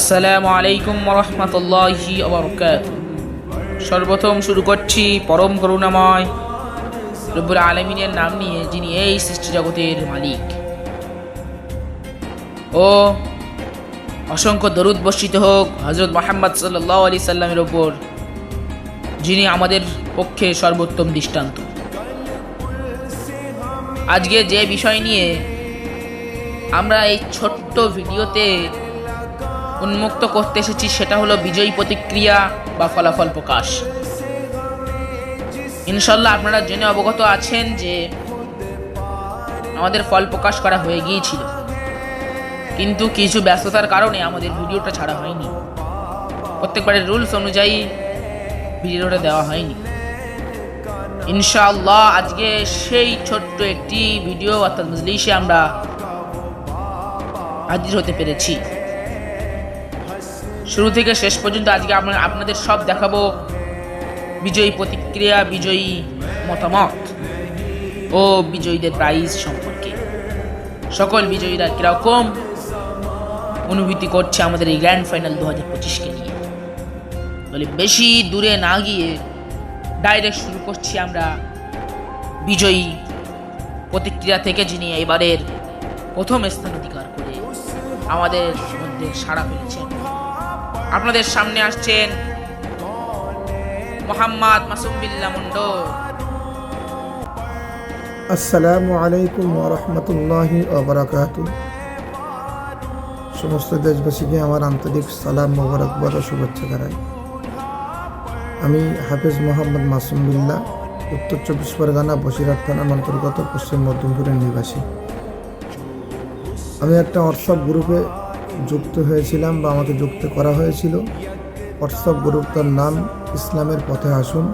আসসালামু আলাইকুম ওয়া রাহমাতুল্লাহি ওয়া বারাকাতুহু। সর্বপ্রথম শুরু করছি পরম করুণাময় রব্বুল আলামিনের নাম নিয়ে, যিনি এই সৃষ্টি জগতের মালিক। ও অসংখ্য দরুদ বর্ষিত হোক হযরত মুহাম্মদ সাল্লাল্লাহু আলাইহি সাল্লামের উপর, যিনি আমাদের পক্ষে সর্বোত্তম দৃষ্টান্ত। আজকে যে বিষয় নিয়ে আমরা এই ছোট্ট ভিডিওতে উন্মুক্ত করতে এসেছি সেটা হলো বিজয়ী প্রতিক্রিয়া বা ফলাফল প্রকাশ। ইনশাল্লাহ আপনারা জেনে অবগত আছেন যে আমাদের ফল প্রকাশ করা হয়ে গিয়েছিল, কিন্তু কিছু ব্যস্ততার কারণে আমাদের ভিডিওটা ছাড়া হয়নি। প্রত্যেকবারের রুলস অনুযায়ী ভিডিওটা দেওয়া হয়নি। ইনশাআল্লাহ আজকে সেই ছোট্ট একটি ভিডিও অর্থাৎ মজলিসে আমরা হাজির হতে পেরেছি। শুরু থেকে শেষ পর্যন্ত আজকে আপনাদের সব দেখাবো বিজয়ী প্রতিক্রিয়া, বিজয়ী মতামত ও বিজয়ীদের প্রাইজ সম্পর্কে। সকল বিজয়ীরা কিরকম অনুভূতি করছে আমাদের এই গ্র্যান্ড ফাইনাল 2025কে নিয়ে। তাহলে বেশি দূরে না গিয়ে ডাইরেক্ট শুরু করছি আমরা বিজয়ী প্রতিক্রিয়া থেকে, যিনি এবারের প্রথম স্থান অধিকার করে আমাদের মধ্যে সাড়া ফেলেছেন। আপনাদের সামনে আসছেন মোহাম্মদ মাসুম বিল্লাহ মন্ডল। আসসালামু আলাইকুম ওয়া রাহমাতুল্লাহি ওয়া বারাকাতুহু। সমস্ত দেশবাসীকে আমার আন্তরিক সালাম, মোবারকবাদ ও শুভেচ্ছা জানাই। আমি হাফেজ মোহাম্মদ মাসুম বিল্লাহ, উত্তর 24 পরগনা বসিরহাট থানার অন্তর্গত পশ্চিম মধ্যমপুরের নিবাসী। আমি একটা হোয়াটসঅ্যাপ গ্রুপে যুক্ত হয়েছিলাম বা আমাকে যুক্ত করা হয়েছিল। হোয়াটসঅ্যাপ গ্রুপটার নাম ইসলামের পথে আসুন।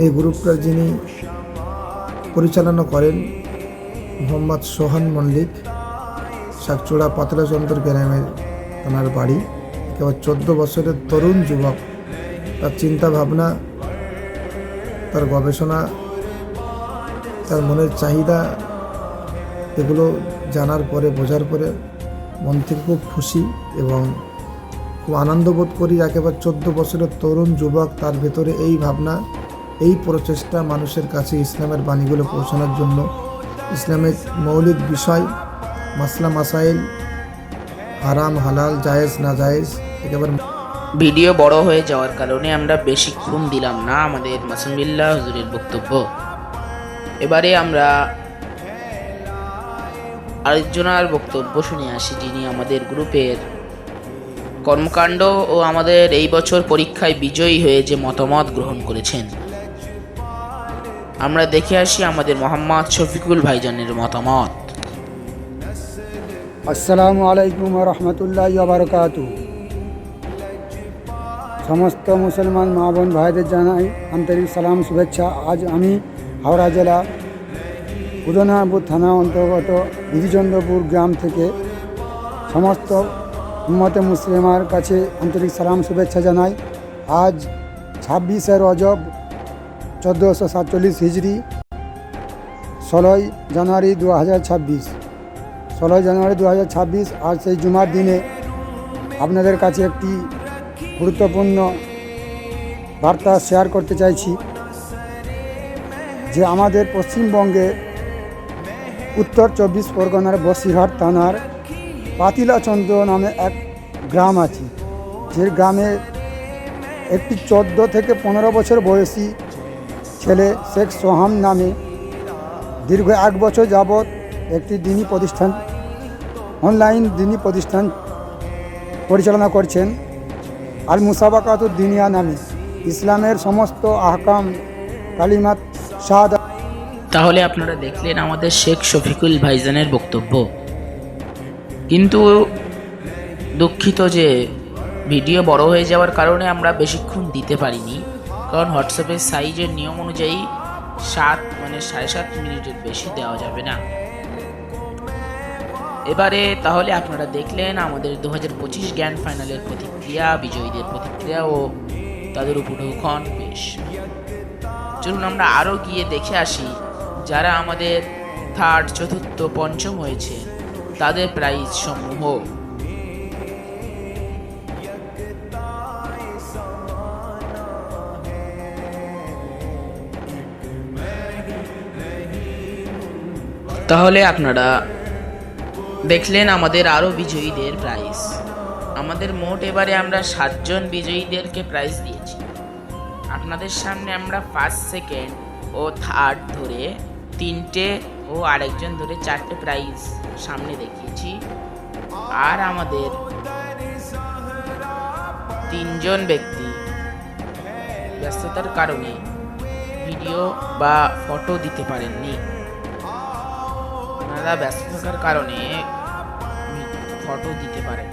এই গ্রুপটার যিনি পরিচালনা করেন মোহাম্মদ সোহান মল্লিক, শাকচুড়া পাতলাচন্দ্র গ্রামের তার বাড়ি। একেবারে 14 বছরের তরুণ যুবক। তার চিন্তা ভাবনা, তার গবেষণা, তার মনের চাহিদা, এগুলো জানার পরে, বোঝার পরে মন থেকে খুব খুশি এবং খুব আনন্দ বোধ করি। একেবারে 14 বছরের তরুণ যুবক, তার ভেতরে এই ভাবনা, এই প্রচেষ্টা মানুষের কাছে ইসলামের বাণীগুলো পৌঁছানোর জন্য, ইসলামের মৌলিক বিষয়, মাসলা মাসাইল, হারাম হালাল, জায়েজ না জায়েজ, একেবারে। ভিডিও বড় হয়ে যাওয়ার কারণে আমরা বেশিক্ষণ দিলাম না আমাদের মাসুম বিল্লাহ হুজুরের বক্তব্য। এবারে আমরা আরেকজনের বক্তব্য শুনে আসি, যিনি আমাদের গ্রুপের কর্মকাণ্ড ও আমাদের এই বছর পরীক্ষায় বিজয়ী হয়ে যে মতামত গ্রহণ করেছেন। আমরা দেখে আসি আমাদের মোহাম্মদ শফিকুল ভাইজানের মতামত। আসসালামু আলাইকুম ওয়া রাহমাতুল্লাহি ওয়া বারাকাতুহু। সমস্ত মুসলমান মা বোন ভাইদের জানাই আন্তরিক সালাম, শুভেচ্ছা। আজ আমি হাওড়া জেলা উদয়নারায়ণপুর থানা অন্তর্গত বিধিচন্দ্রপুর গ্রাম থেকে সমস্ত উম্মতে মুসলিমার কাছে আন্তরিক সালাম, শুভেচ্ছা জানাই। আজ 26শে রজব 1447 হিজরি, 16 জানুয়ারি 2026। 16 জানুয়ারি 2026 আজ সেই জুমার দিনে আপনাদের কাছে একটি গুরুত্বপূর্ণ বার্তা শেয়ার করতে চাইছি যে আমাদের পশ্চিমবঙ্গে উত্তর 24 পরগনার বসিরহাট থানার পাতিলাচন্দ্র নামে এক গ্রাম আছে, যে গ্রামে একটি 14 থেকে 15 বছর বয়সী ছেলে শেখ সোহাম নামে দীর্ঘ 1 বছর যাবৎ একটি দিনী প্রতিষ্ঠান, অনলাইন দিনী প্রতিষ্ঠান পরিচালনা করছেন। আল মুসাবাকাতুদ দিনিয়া নামে ইসলামের সমস্ত আহকাম, কালিমাত, শাহাদাত। তাহলে আপনারা দেখলেন আমাদের শেখ শফিকুল ভাইজানের বক্তব্য। কিন্তু দুঃখিত যে ভিডিও বড় হয়ে যাওয়ার কারণে আমরা বেশিক্ষণ দিতে পারিনি, কারণ হোয়াটসঅ্যাপের সাইজের নিয়ম অনুযায়ী 7.5 মিনিটের বেশি দেওয়া যাবে না। এবারে তাহলে আপনারা দেখলেন আমাদের 2025 গ্র্যান্ড ফাইনালের প্রতিক্রিয়া, বিজয়ীদের প্রতিক্রিয়া ও তাদের উপঢৌকন। বেশ, চলুন আমরা আরও গিয়ে দেখে আসি যারা আমাদের থার্ড, চতুর্থ, পঞ্চম হয়েছে তাদের প্রাইজ সমূহ। তাহলে আপনারা দেখলেন আমাদের আরও বিজয়ীদের প্রাইজ। আমাদের মোট এবারে আমরা 7 জন বিজয়ীদেরকে প্রাইজ দিয়েছি। আপনাদের সামনে আমরা ফার্স্ট, সেকেন্ড ও থার্ড ধরে 3টে ও আরেকজন ধরে 4টে প্রাইজ সামনে দেখিয়েছি। আর আমাদের 3 জন ব্যক্তি ব্যস্ততার কারণে ভিডিও বা ফটো দিতে পারেননি। ওনারা ব্যস্ত থাকার কারণে ফটো দিতে পারেন,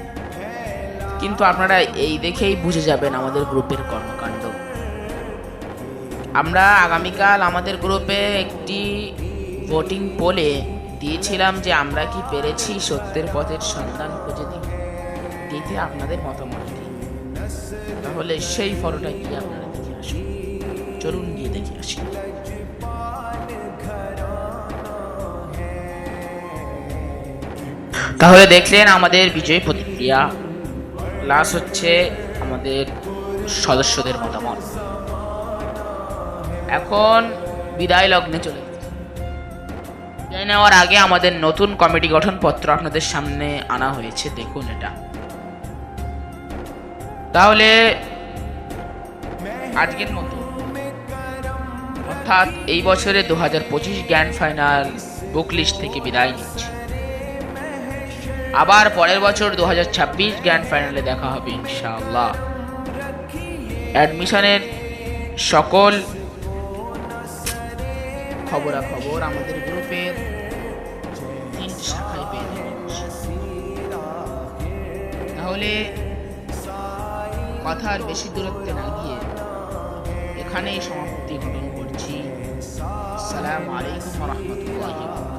কিন্তু আপনারা এই দেখেই বুঝে যাবেন আমাদের গ্রুপের কর্মকাণ্ড। আমরা আগামীকাল আমাদের গ্রুপে একটি ভোটিং পোলে দিয়েছিলাম যে আমরা কি পেরেছি সত্যের পথের সন্ধান খুঁজে দিতে আপনাদের মতামত কি। তাহলে সেই ফটোটা কি আপনারা দেখে আসুন, চলুন গিয়ে দেখে আসি। তাহলে দেখলেন আমাদের বিজয় প্রতিক্রিয়া, প্লাস হচ্ছে আমাদের সদস্যদের মতামত। এখন বিদায় লগ্নে চলে যাচ্ছে। বিদায় নেওয়ার আগে আমাদের নতুন কমিটি গঠনপত্র আপনাদের সামনে আনা হয়েছে, দেখুন এটা। তাহলে আজকের মতো, অর্থাৎ এই বছরে 2025 গ্র্যান্ড ফাইনাল বুক লিস্ট থেকে বিদায় নিচ্ছি। আবার পরের বছর 2026 গ্র্যান্ড ফাইনালে দেখা হবে ইনশাআল্লাহ। অ্যাডমিশনের সকল খবরাখবর আমাদের গ্রুপের 3 শাখায় পেয়ে যাবেন। তাহলে কথার বেশি দূরত্বে না গিয়ে এখানেই সমাপ্তি ঘটন করছি। আসসালামু আলাইকুম ওয়া রাহমাতুল্লাহি ওয়া বারাকাতুহু।